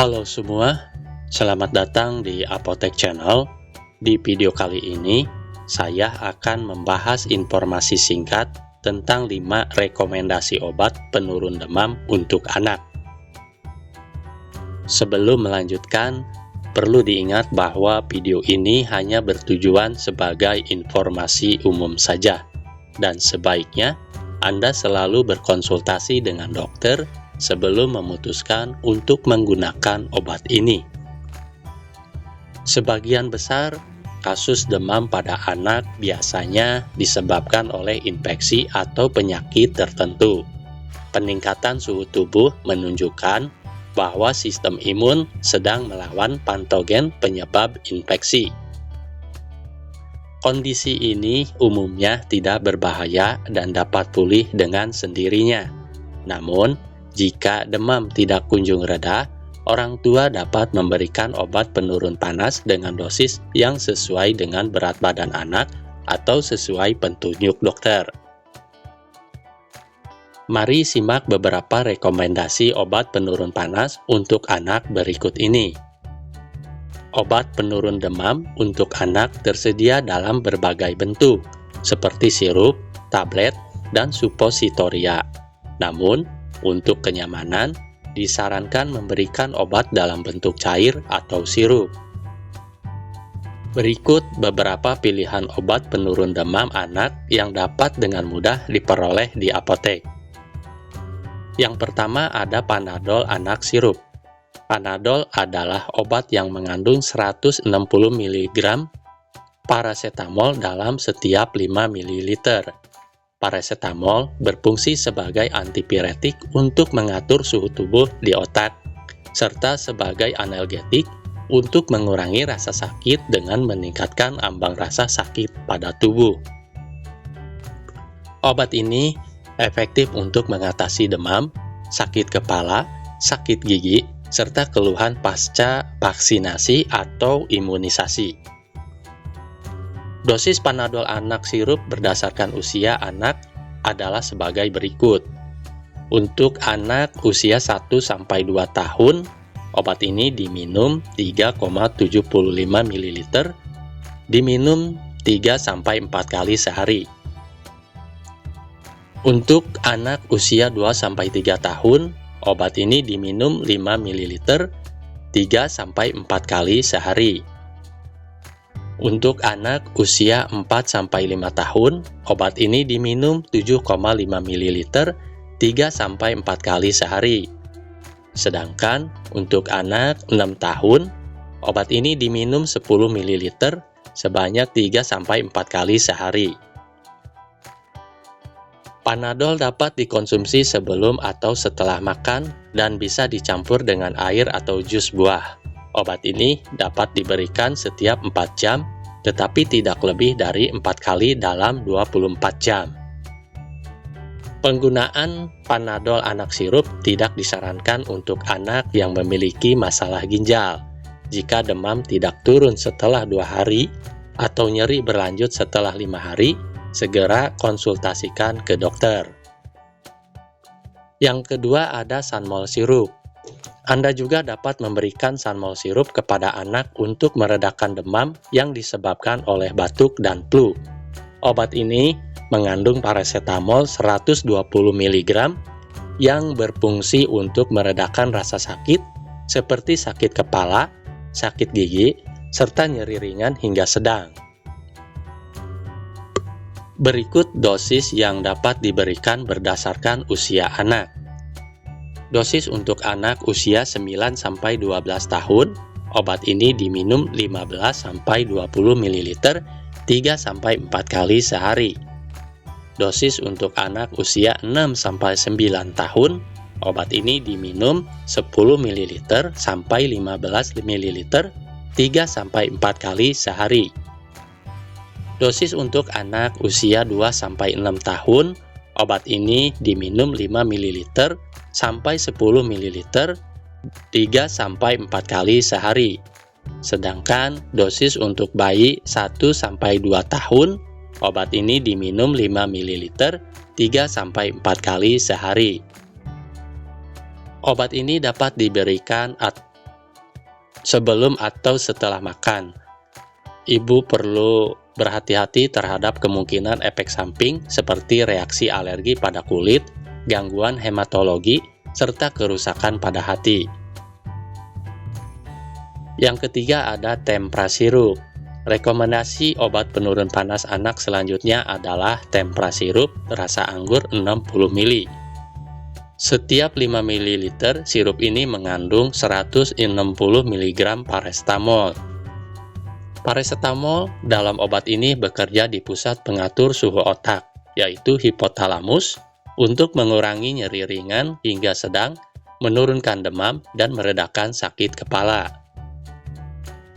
Halo semua, selamat datang di Apotek Channel. Di video kali ini, saya akan membahas informasi singkat tentang 5 rekomendasi obat penurun demam untuk anak. Sebelum melanjutkan, perlu diingat bahwa video ini hanya bertujuan sebagai informasi umum saja, dan sebaiknya Anda selalu berkonsultasi dengan dokter sebelum memutuskan untuk menggunakan obat ini. Sebagian besar kasus demam pada anak biasanya disebabkan oleh infeksi atau penyakit tertentu. Peningkatan suhu tubuh menunjukkan bahwa sistem imun sedang melawan patogen penyebab infeksi. Kondisi ini umumnya tidak berbahaya dan dapat pulih dengan sendirinya. Namun, jika demam tidak kunjung reda, orang tua dapat memberikan obat penurun panas dengan dosis yang sesuai dengan berat badan anak atau sesuai petunjuk dokter. Mari simak beberapa rekomendasi obat penurun panas untuk anak berikut ini. Obat penurun demam untuk anak tersedia dalam berbagai bentuk, seperti sirup, tablet, dan supositoria. Namun, untuk kenyamanan, disarankan memberikan obat dalam bentuk cair atau sirup. Berikut beberapa pilihan obat penurun demam anak yang dapat dengan mudah diperoleh di apotek. Yang pertama ada Panadol anak sirup. Panadol adalah obat yang mengandung 160 mg paracetamol dalam setiap 5 ml. Paracetamol berfungsi sebagai antipiretik untuk mengatur suhu tubuh di otak, serta sebagai analgetik untuk mengurangi rasa sakit dengan meningkatkan ambang rasa sakit pada tubuh. Obat ini efektif untuk mengatasi demam, sakit kepala, sakit gigi, serta keluhan pasca vaksinasi atau imunisasi. Dosis Panadol anak sirup berdasarkan usia anak adalah sebagai berikut. Untuk anak usia 1-2 tahun, obat ini diminum 3,75 ml, diminum 3-4 kali sehari. Untuk anak usia 2-3 tahun, obat ini diminum 5 ml, 3-4 kali sehari. Untuk anak usia 4-5 tahun, obat ini diminum 7,5 ml, 3-4 kali sehari. Sedangkan untuk anak 6 tahun, obat ini diminum 10 ml sebanyak 3-4 kali sehari. Panadol dapat dikonsumsi sebelum atau setelah makan dan bisa dicampur dengan air atau jus buah. Obat ini dapat diberikan setiap 4 jam, tetapi tidak lebih dari 4 kali dalam 24 jam. Penggunaan Panadol anak sirup tidak disarankan untuk anak yang memiliki masalah ginjal. Jika demam tidak turun setelah 2 hari atau nyeri berlanjut setelah 5 hari, segera konsultasikan ke dokter. Yang kedua ada Sanmol sirup. Anda juga dapat memberikan Sanmol sirup kepada anak untuk meredakan demam yang disebabkan oleh batuk dan flu. Obat ini mengandung paracetamol 120 mg yang berfungsi untuk meredakan rasa sakit seperti sakit kepala, sakit gigi, serta nyeri ringan hingga sedang. Berikut dosis yang dapat diberikan berdasarkan usia anak. Dosis untuk anak usia 9-12 tahun, obat ini diminum 15-20 ml, 3-4 kali sehari. Dosis untuk anak usia 6-9 tahun, obat ini diminum 10 ml sampai 15 ml, 3-4 kali sehari. Dosis untuk anak usia 2-6 tahun, obat ini diminum 5 ml sampai 10 ml 3-4 kali sehari. Sedangkan dosis untuk bayi 1-2 tahun, obat ini diminum 5 ml 3-4 kali sehari. Obat ini dapat diberikan sebelum atau setelah makan. Ibu perlu berhati-hati terhadap kemungkinan efek samping seperti reaksi alergi pada kulit, gangguan hematologi, serta kerusakan pada hati. Yang ketiga ada Tempra sirup. Rekomendasi obat penurun panas anak selanjutnya adalah Tempra sirup rasa anggur 60 ml. Setiap 5 ml sirup ini mengandung 160 mg paracetamol. Paracetamol dalam obat ini bekerja di pusat pengatur suhu otak, yaitu hipotalamus, untuk mengurangi nyeri ringan hingga sedang, menurunkan demam, dan meredakan sakit kepala.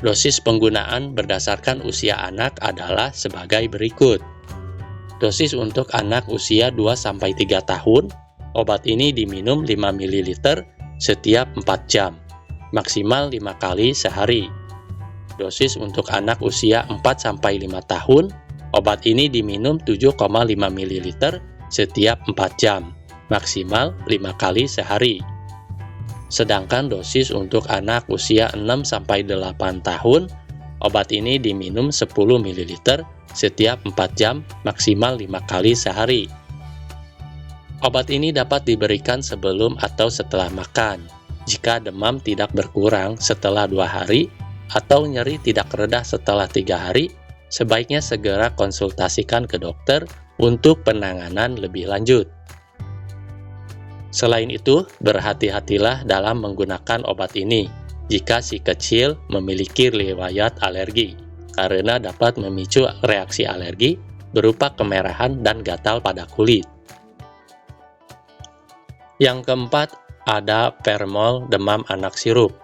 Dosis penggunaan berdasarkan usia anak adalah sebagai berikut. Dosis untuk anak usia 2-3 tahun, obat ini diminum 5 ml setiap 4 jam, maksimal 5 kali sehari. Dosis untuk anak usia 4-5 tahun, obat ini diminum 7,5 ml setiap 4 jam, maksimal 5 kali sehari. Sedangkan dosis untuk anak usia 6-8 tahun, obat ini diminum 10 ml setiap 4 jam, maksimal 5 kali sehari. Obat ini dapat diberikan sebelum atau setelah makan. Jika demam tidak berkurang setelah 2 hari, atau nyeri tidak reda setelah 3 hari, sebaiknya segera konsultasikan ke dokter untuk penanganan lebih lanjut. Selain itu, berhati-hatilah dalam menggunakan obat ini jika si kecil memiliki riwayat alergi, karena dapat memicu reaksi alergi berupa kemerahan dan gatal pada kulit. Yang keempat, ada Permol demam anak sirup.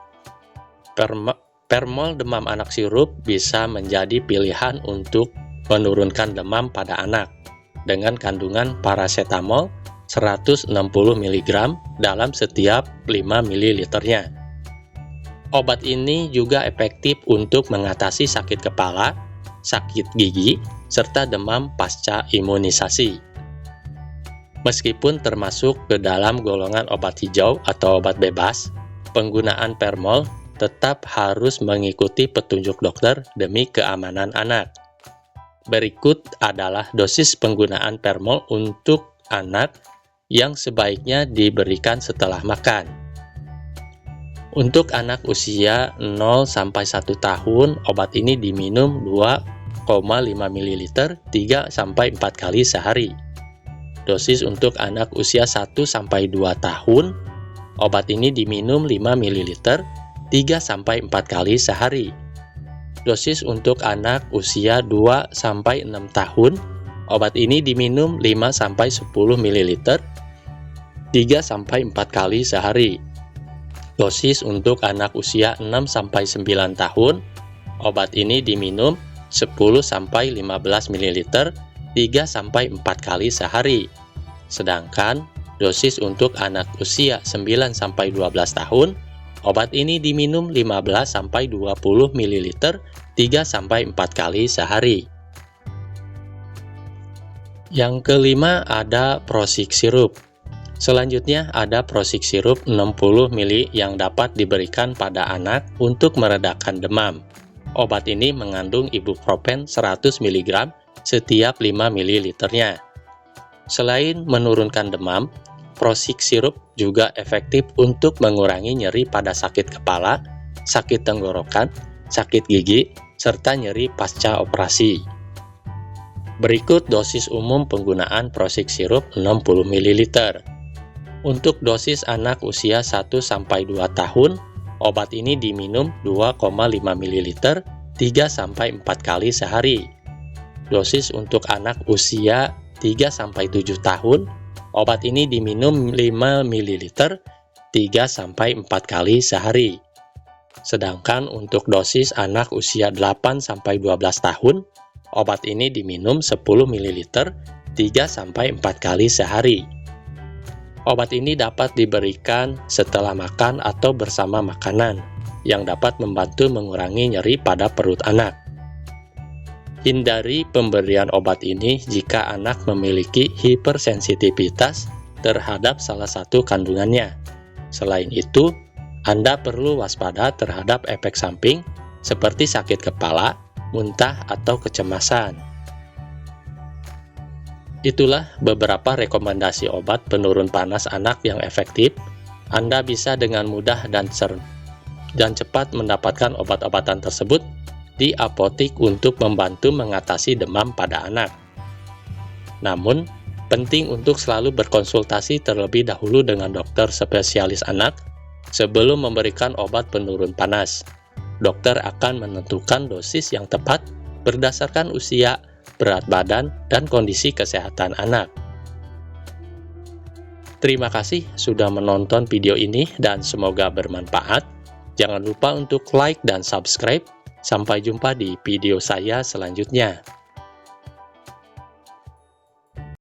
Permol demam anak sirup bisa menjadi pilihan untuk menurunkan demam pada anak dengan kandungan paracetamol 160 mg dalam setiap 5 ml-nya. Obat ini juga efektif untuk mengatasi sakit kepala, sakit gigi, serta demam pasca imunisasi. Meskipun termasuk ke dalam golongan obat hijau atau obat bebas, penggunaan Permol tetap harus mengikuti petunjuk dokter demi keamanan anak. Berikut adalah dosis penggunaan Permol untuk anak yang sebaiknya diberikan setelah makan. Untuk anak usia 0-1 tahun, obat ini diminum 2,5 ml 3-4 kali sehari. Dosis untuk anak usia 1-2 tahun, obat ini diminum 5 ml 3-4 kali sehari. Dosis untuk anak usia 2-6 tahun, obat ini diminum 5-10 ml 3-4 kali sehari. Dosis untuk anak usia 6-9 tahun, obat ini diminum 10-15 ml 3-4 kali sehari. Sedangkan dosis untuk anak usia 9-12 tahun, obat ini diminum 15-20 ml 3-4 kali sehari. Yang kelima ada Prosik sirup. Selanjutnya ada Prosik sirup 60 ml yang dapat diberikan pada anak untuk meredakan demam. Obat ini mengandung ibuprofen 100 mg setiap 5 ml-nya. Selain menurunkan demam, Prosik sirup juga efektif untuk mengurangi nyeri pada sakit kepala, sakit tenggorokan, sakit gigi, serta nyeri pasca operasi. Berikut dosis umum penggunaan Prosik sirup 60 ml. Untuk dosis anak usia 1-2 tahun, obat ini diminum 2,5 ml 3-4 kali sehari. Dosis untuk anak usia 3-7 tahun, obat ini diminum 5 ml 3-4 kali sehari. Sedangkan untuk dosis anak usia 8-12 tahun, obat ini diminum 10 ml 3-4 kali sehari. Obat ini dapat diberikan setelah makan atau bersama makanan, yang dapat membantu mengurangi nyeri pada perut anak. Hindari pemberian obat ini jika anak memiliki hipersensitivitas terhadap salah satu kandungannya. Selain itu, Anda perlu waspada terhadap efek samping seperti sakit kepala, muntah, atau kecemasan. Itulah beberapa rekomendasi obat penurun panas anak yang efektif. Anda bisa dengan mudah dan cepat mendapatkan obat-obatan tersebut di apotik untuk membantu mengatasi demam pada anak. Namun, penting untuk selalu berkonsultasi terlebih dahulu dengan dokter spesialis anak sebelum memberikan obat penurun panas. Dokter akan menentukan dosis yang tepat berdasarkan usia, berat badan, dan kondisi kesehatan anak. Terima kasih sudah menonton video ini dan semoga bermanfaat. Jangan lupa untuk like dan subscribe. Sampai jumpa di video saya selanjutnya.